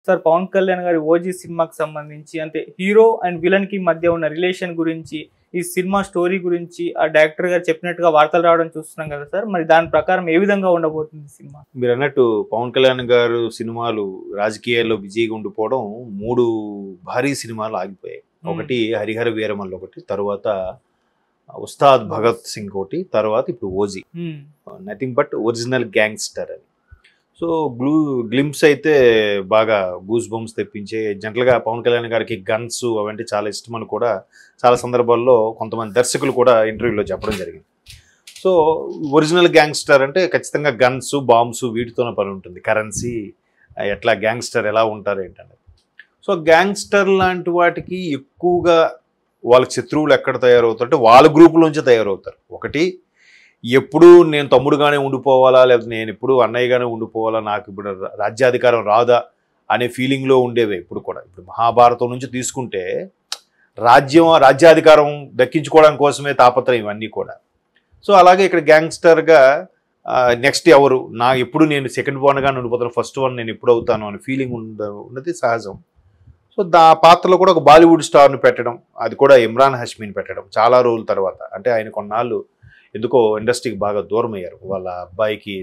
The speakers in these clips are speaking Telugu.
సార్ పవన్ కళ్యాణ్ గారి ఓజీ సినిమాకి సంబంధించి అంటే హీరో అండ్ విలన్ కి మధ్య ఉన్న రిలేషన్ గురించి ఈ సినిమా స్టోరీ గురించి ఆ డైరెక్టర్ గారు చెప్పినట్టుగా వార్తలు రావడం చూస్తున్నాం కదా సార్, మరి దాని ప్రకారం ఏ విధంగా ఉండబోతుంది సినిమా? మీరు అన్నట్టు పవన్ కళ్యాణ్ గారు సినిమాలు రాజకీయాల్లో బిజీగా ఉండిపోవడం 3 భారీ సినిమాలు ఆగిపోయాయి. ఒకటి హరిహర వీరమల్లు, ఒకటి తర్వాత ఉస్తాద్ భగత్ సింగ్, ఒకటి తర్వాత ఇప్పుడు OG. Nothing but original gangster అని. సో గ్లింప్స్ అయితే బాగా గూస్ బంప్స్ తెప్పించే. జనరల్గా పవన్ కళ్యాణ్ గారికి గన్స్ అవంటే చాలా ఇష్టం అని కూడా చాలా సందర్భాల్లో కొంతమంది దర్శకులు కూడా ఇంటర్వ్యూలో చెప్పడం జరిగింది. సో ఒరిజినల్ గ్యాంగ్స్టర్ అంటే ఖచ్చితంగా గన్స్, బాంబ్స్ వీటితోనే పని ఉంటుంది. కరెన్సీ ఎట్లా గ్యాంగ్స్టర్ ఎలా ఉంటారు ఏంటంటే, సో గ్యాంగ్స్టర్ లాంటి వాటికి ఎక్కువగా వాళ్ళకి శత్రువులు ఎక్కడ తయారవుతారు అంటే వాళ్ళ గ్రూపులోంచి తయారవుతారు. ఒకటి, ఎప్పుడు నేను తమ్ముడుగానే ఉండిపోవాలా, లేకపోతే నేను ఎప్పుడు అన్నయ్యగానే ఉండిపోవాలా, నాకు ఇప్పుడు రాజ్యాధికారం రాదా అనే ఫీలింగ్లో ఉండేవి ఇప్పుడు కూడా. ఇప్పుడు మహాభారతం నుంచి తీసుకుంటే రాజ్యాధికారం దక్కించుకోవడం కోసమే తాపత్రయం ఇవన్నీ కూడా. సో అలాగే ఇక్కడ గ్యాంగ్స్టర్గా నెక్స్ట్ ఎవరు, ఎప్పుడు నేను సెకండ్ వన్గానే ఉండిపోతాను, ఫస్ట్ వన్ నేను ఎప్పుడు అవుతాను అనే ఫీలింగ్ ఉన్నది సహజం. సో పాత్రలో కూడా ఒక బాలీవుడ్ స్టార్ని పెట్టడం, అది కూడా ఇమ్రాన్ హష్మీని పెట్టడం చాలా రోజుల తర్వాత. అంటే ఆయన కొన్నాళ్ళు ఎందుకో ఇండస్ట్రీకి బాగా దూరం అయ్యారు. వాళ్ళ అబ్బాయికి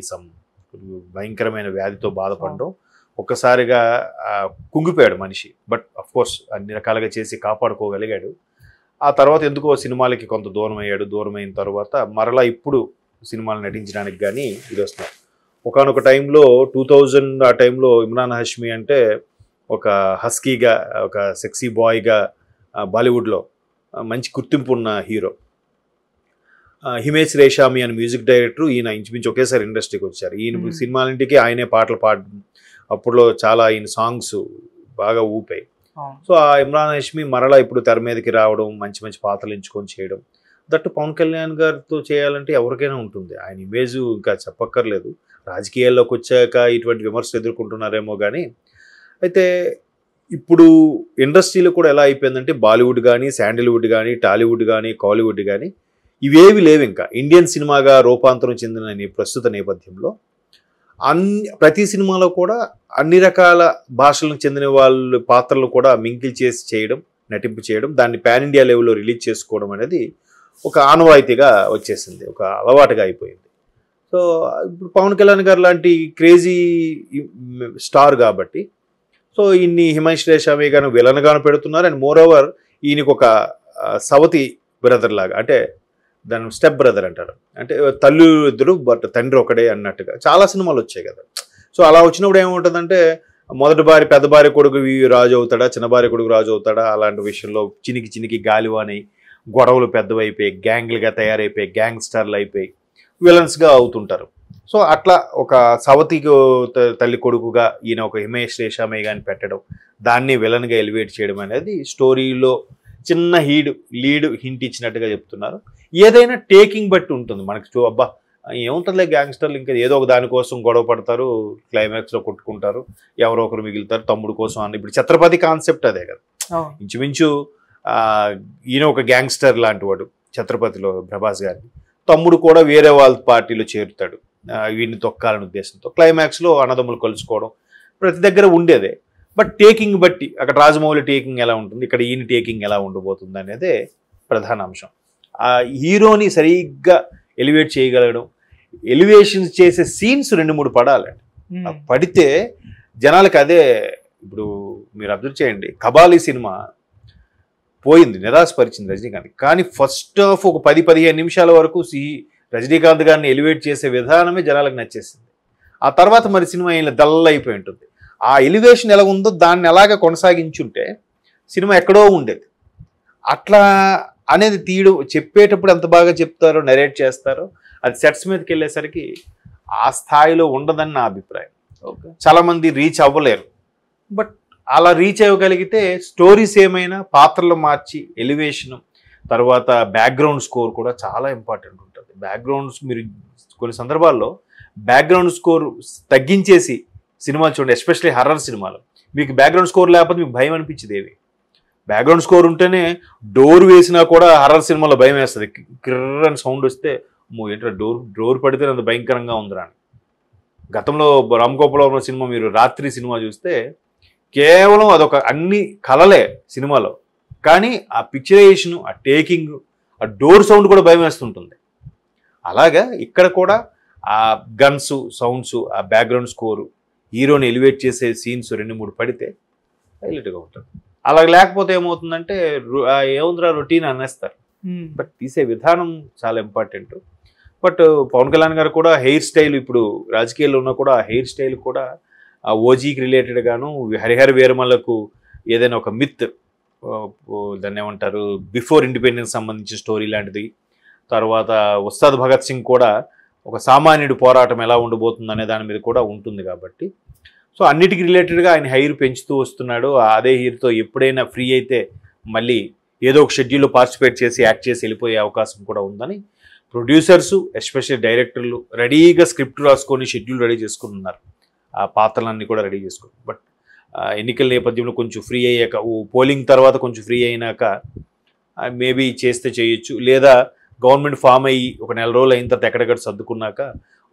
భయంకరమైన వ్యాధితో బాధపడడం, ఒక్కసారిగా కుంగిపోయాడు మనిషి. బట్ అఫ్కోర్స్ అన్ని రకాలుగా చేసి కాపాడుకోగలిగాడు. ఆ తర్వాత ఎందుకో సినిమాలకి కొంత దూరం అయ్యాడు. దూరం అయిన తర్వాత మరలా ఇప్పుడు సినిమాలు నటించడానికి కానీ ఇది వస్తున్నారు. ఒకనొక టైంలో 2000 ఆ టైంలో ఇమ్రాన్ హష్మీ అంటే ఒక హస్కీగా, ఒక సెక్సీ బాయ్గా బాలీవుడ్లో మంచి గుర్తింపు ఉన్న హీరో. హిమేష్ రేషామి అని మ్యూజిక్ డైరెక్టర్, ఈయన ఇంచుమించు ఒకేసారి ఇండస్ట్రీకి వచ్చారు. ఈయన సినిమాలింటికి ఆయనే పాటలు పాడడం, అప్పుడులో చాలా ఈయన సాంగ్స్ బాగా ఊపాయి. సో ఆ ఇమ్రాన్ హష్మీ మరలా ఇప్పుడు తెర మీదకి రావడం, మంచి మంచి పాత్రలు ఎంచుకొని చేయడం, దట్టు పవన్ కళ్యాణ్ గారితో చేయాలంటే ఎవరికైనా ఉంటుంది. ఆయన ఇమేజ్ ఇంకా చెప్పక్కర్లేదు. రాజకీయాల్లోకి వచ్చాక ఇటువంటి విమర్శలు ఎదుర్కొంటున్నారేమో కానీ, అయితే ఇప్పుడు ఇండస్ట్రీలో కూడా ఎలా అయిపోయిందంటే బాలీవుడ్ కానీ, శాండిల్వుడ్ కానీ, టాలీవుడ్ కానీ, కాలీవుడ్ కానీ ఇవేవి లేవు. ఇంకా ఇండియన్ సినిమాగా రూపాంతరం చెందిన ప్రస్తుత నేపథ్యంలో ప్రతి సినిమాలో కూడా అన్ని రకాల భాషలకు చెందిన వాళ్ళ పాత్రలు కూడా మింకిల్ చేసి చేయడం, నటింపు చేయడం, దాన్ని పాన్ ఇండియా లెవెల్లో రిలీజ్ చేసుకోవడం అనేది ఒక ఆనవాయితీగా వచ్చేసింది, ఒక అలవాటుగా అయిపోయింది. సో ఇప్పుడు పవన్ కళ్యాణ్ గారు లాంటి క్రేజీ స్టార్ కాబట్టి సో ఇన్ని హిమేష్ రేషామి గాను విలన్గాను పెడుతున్నారు. అండ్ మోర్ ఓవర్ ఈయనకు ఒక సవతి బ్రదర్ లాగా, అంటే దాని స్టెప్ బ్రదర్ అంటారు, అంటే తల్లి ఇద్దరు బట్ తండ్రి ఒకడే అన్నట్టుగా చాలా సినిమాలు వచ్చాయి కదా. సో అలా వచ్చినప్పుడు ఏముంటుందంటే మొదటి భార్య పెద్ద భార్య కొడుకు రాజు అవుతాడా, చిన్న భార్య కొడుకు రాజు అవుతాడా, అలాంటి విషయంలో చినికి గాలివాని గొడవలు పెద్దవైపోయి గ్యాంగ్లుగా తయారైపోయి గ్యాంగ్స్టర్లు అయిపోయి విలన్స్గా అవుతుంటారు. సో అట్లా ఒక సవతికి తల్లి కొడుకుగా ఈయన ఒక హిమేష్ రేషామి గాని పెట్టడం, దాన్ని విలన్గా ఎలివేట్ చేయడం అనేది స్టోరీలో చిన్న లీడ్ హింట్ ఇచ్చినట్టుగా చెప్తున్నారు. ఏదైనా టేకింగ్ బట్టి ఉంటుంది మనకి. అబ్బా ఏముంటుందిలే గ్యాంగ్స్టర్లు ఇంకా ఏదో ఒక దానికోసం గొడవ పడతారు, క్లైమాక్స్లో కొట్టుకుంటారు, ఎవరో ఒకరు మిగులుతారు తమ్ముడు కోసం అని. ఇప్పుడు ఛత్రపతి కాన్సెప్ట్ అదే కదా. ఇంచుమించు ఈయన ఒక గ్యాంగ్స్టర్ లాంటి వాడు ఛత్రపతిలో ప్రభాస్ గారికి, తమ్ముడు కూడా వేరే వాళ్ళ పార్టీలో చేరుతాడు వీడిని తొక్కాలనే ఉద్దేశంతో. క్లైమాక్స్లో అన్నదమ్ములు కలుసుకోవడం ప్రతి దగ్గర ఉండేదే. బట్ టేకింగ్ బట్టి అక్కడ రాజమౌళి టేకింగ్ ఎలా ఉంటుంది, ఇక్కడ ఈయన టేకింగ్ ఎలా ఉండబోతుంది అనేదే ప్రధాన అంశం. ఆ హీరోని సరిగ్గా ఎలివేట్ చేయగలగడం, ఎలివేషన్స్ చేసే సీన్స్ 2-3 పడాలండి. పడితే జనాలకు అదే. ఇప్పుడు మీరు అబ్జర్వ్ చేయండి, కబాలీ సినిమా పోయింది, నిరాశపరిచింది రజనీకాంత్. కానీ ఫస్ట్ హాఫ్ ఒక 10-15 నిమిషాల వరకు రజనీకాంత్ గారిని ఎలివేట్ చేసే విధానమే జనాలకు నచ్చేసింది. ఆ తర్వాత మరి సినిమా ఇలా డల్ అయిపోయి ఉంటుంది. ఆ ఎలివేషన్ ఎలా ఉందో దాన్ని ఎలాగ కొనసాగించుంటే సినిమా ఎక్కడో ఉండేది. అట్లా అనేది చెప్పేటప్పుడు ఎంత బాగా చెప్తారో, నరేట్ చేస్తారో, అది సెట్స్ మీదకి వెళ్ళేసరికి ఆ స్థాయిలో ఉండదని నా అభిప్రాయం. చాలామంది రీచ్ అవ్వలేరు. బట్ అలా రీచ్ అవ్వగలిగితే స్టోరీస్ ఏమైనా పాత్రలు మార్చి ఎలివేషను, తర్వాత బ్యాక్గ్రౌండ్ స్కోర్ కూడా చాలా ఇంపార్టెంట్ ఉంటుంది. బ్యాక్గ్రౌండ్స్ మీరు కొన్ని సందర్భాల్లో బ్యాక్గ్రౌండ్ స్కోర్ తగ్గించేసి సినిమాలు చూడండి, ఎస్పెషల్లీ హర్రర్ సినిమాలు. మీకు బ్యాక్గ్రౌండ్ స్కోర్ లేకపోతే మీకు భయం అనిపించేది ఏవి. బ్యాక్గ్రౌండ్ స్కోర్ ఉంటేనే డోర్ వేసినా కూడా హర్రర్ సినిమాలో భయం వేస్తుంది. కిర్రని సౌండ్ వస్తే ఏంటో డోర్ పడితే అంత భయంకరంగా ఉందిరా అని. గతంలో రామ్ గోపాల్ వర్మ సినిమా మీరు రాత్రి సినిమా చూస్తే కేవలం అదొక అన్ని కలలే సినిమాలో, కానీ ఆ పిక్చరైజేషన్, ఆ టేకింగ్, ఆ డోర్ సౌండ్ కూడా భయం వేస్తుంటుంది. అలాగా ఇక్కడ కూడా ఆ గన్స్ సౌండ్స్, ఆ బ్యాక్గ్రౌండ్ స్కోరు, హీరోని ఎలివేట్ చేసే సీన్స్ 2-3 పడితే హైలైట్గా ఉంటుంది. అలా లేకపోతే ఏమవుతుందంటే ఏముందిరా రొటీన్ అనేస్తారు. బట్ తీసే విధానం చాలా ఇంపార్టెంట్. బట్ పవన్ కళ్యాణ్ గారు కూడా హెయిర్ స్టైల్, ఇప్పుడు రాజకీయాల్లో ఉన్నా కూడా ఆ హెయిర్ స్టైల్ కూడా ఆ ఓజీకి రిలేటెడ్ గాను, హరిహర వీరమల్లకు ఏదైనా ఒక మిత్, దాన్ని ఏమంటారు, బిఫోర్ ఇండిపెండెన్స్ సంబంధించిన స్టోరీ లాంటిది, తర్వాత ఉస్తాద్ భగత్ సింగ్ కూడా ఒక సామాన్యుడి పోరాటం ఎలా ఉండబోతుంది అనే దాని మీద కూడా ఉంటుంది కాబట్టి, సో అన్నిటికీ రిలేటెడ్గా ఆయన హెయిర్ పెంచుతూ వస్తున్నాడు. అదే హెయిర్తో ఎప్పుడైనా ఫ్రీ అయితే మళ్ళీ ఏదో ఒక షెడ్యూల్లో పార్టిసిపేట్ చేసి యాక్ట్ చేసి వెళ్ళిపోయే అవకాశం కూడా ఉందని ప్రొడ్యూసర్సు, ఎస్పెషల్లీ డైరెక్టర్లు రెడీగా స్క్రిప్ట్ రాసుకొని షెడ్యూల్ రెడీ చేసుకుంటున్నారు. ఆ పాత్రలన్నీ కూడా రెడీ చేసుకున్నారు. బట్ ఎన్నికల నేపథ్యంలో కొంచెం ఫ్రీ అయ్యాక, పోలింగ్ తర్వాత కొంచెం ఫ్రీ అయినాక మేబీ చేస్తే చేయొచ్చు, లేదా గవర్నమెంట్ ఫామ్ అయ్యి ఒక 4 రోజులు అయిన తర్వాత ఎక్కడెక్కడ సర్దుకున్నాక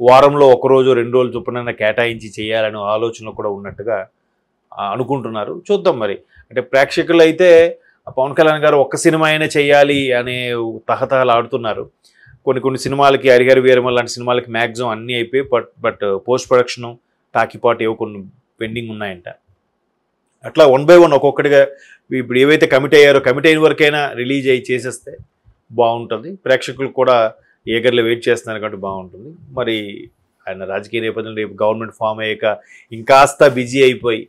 వారంలో 1 రోజు 2 రోజులు చొప్పున కేటాయించి చేయాలనే ఆలోచన కూడా ఉన్నట్టుగా అనుకుంటున్నారు. చూద్దాం మరి. అంటే ప్రేక్షకులు అయితే పవన్ కళ్యాణ్ గారు ఒక్క సినిమా అయినా చేయాలి అనే తహతహలు ఆడుతున్నారు. కొన్ని సినిమాలకి, హరిహర వీరమల్ లాంటి సినిమాలకి మ్యాక్సిమం అన్నీ అయిపోయి, బట్ పోస్ట్ ప్రొడక్షను, టాకీపాటు ఏవో కొన్ని పెండింగ్ ఉన్నాయంట. అట్లా 1 by 1 ఒక్కొక్కటిగా ఇప్పుడు ఏవైతే కమిట్ అయ్యారో కమిట్ అయిన వరకైనా రిలీజ్ అయ్యి చేసేస్తే బాగుంటుంది. ప్రేక్షకులు కూడా ఏగర్లో వెయిట్ చేస్తున్నారు కాబట్టి బాగుంటుంది. మరి ఆయన రాజకీయ నేపథ్యంలో రేపు గవర్నమెంట్ ఫామ్ అయ్యాక ఇంకాస్త బిజీ అయిపోయి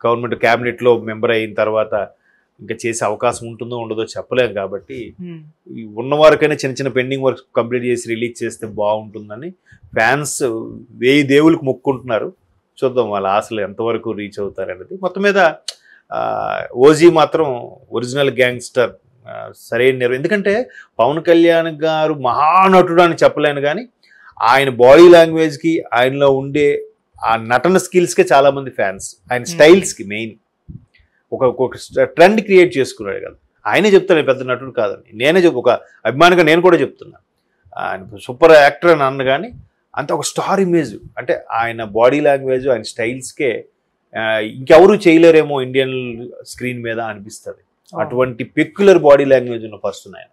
గవర్నమెంట్ క్యాబినెట్లో మెంబర్ అయిన తర్వాత ఇంకా చేసే అవకాశం ఉంటుందో ఉండదో చెప్పలేము. కాబట్టి ఉన్న వారికైనా చిన్న చిన్న పెండింగ్ వర్క్ కంప్లీట్ చేసి రిలీజ్ చేస్తే బాగుంటుందని ఫ్యాన్స్ 1000 దేవులకు మొక్కుంటున్నారు. చూద్దాం వాళ్ళ ఆశలు ఎంతవరకు రీచ్ అవుతారనేది. మొత్తం మీద ఓజీ మాత్రం ఒరిజినల్ గ్యాంగ్స్టర్, సరైన ఎందుకంటే పవన్ కళ్యాణ్ గారు మహానటుడు అని చెప్పలేను, కానీ ఆయన బాడీ లాంగ్వేజ్కి, ఆయనలో ఉండే ఆ నటన స్కిల్స్కే చాలామంది ఫ్యాన్స్, ఆయన స్టైల్స్కి మెయిన్ ఒక ట్రెండ్ క్రియేట్ చేసుకున్నాడు కదా. ఆయనే చెప్తాను పెద్ద నటుడు కాదని, నేనే ఒక అభిమానిగా నేను కూడా చెప్తున్నాను. ఆయన సూపర్ యాక్టర్ అని అన్న కానీ అంత ఒక స్టార్ ఇమేజ్, అంటే ఆయన బాడీ లాంగ్వేజ్, ఆయన స్టైల్స్కే ఇంకెవరు చేయలేరేమో ఇండియన్ స్క్రీన్ మీద అనిపిస్తుంది. అటువంటి పెక్యులర్ బాడీ లాంగ్వేజ్ ఉన్న పర్సన్ ఆయన.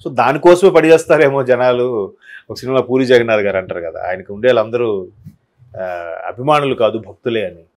సో దానికోసమే పడిచేస్తారేమో జనాలు. ఒక సినిమాలో పూరి జగన్నాథ్ గారు అంటారు కదా, ఆయనకు ఉండే వాళ్ళందరూ అభిమానులు కాదు భక్తులే అని.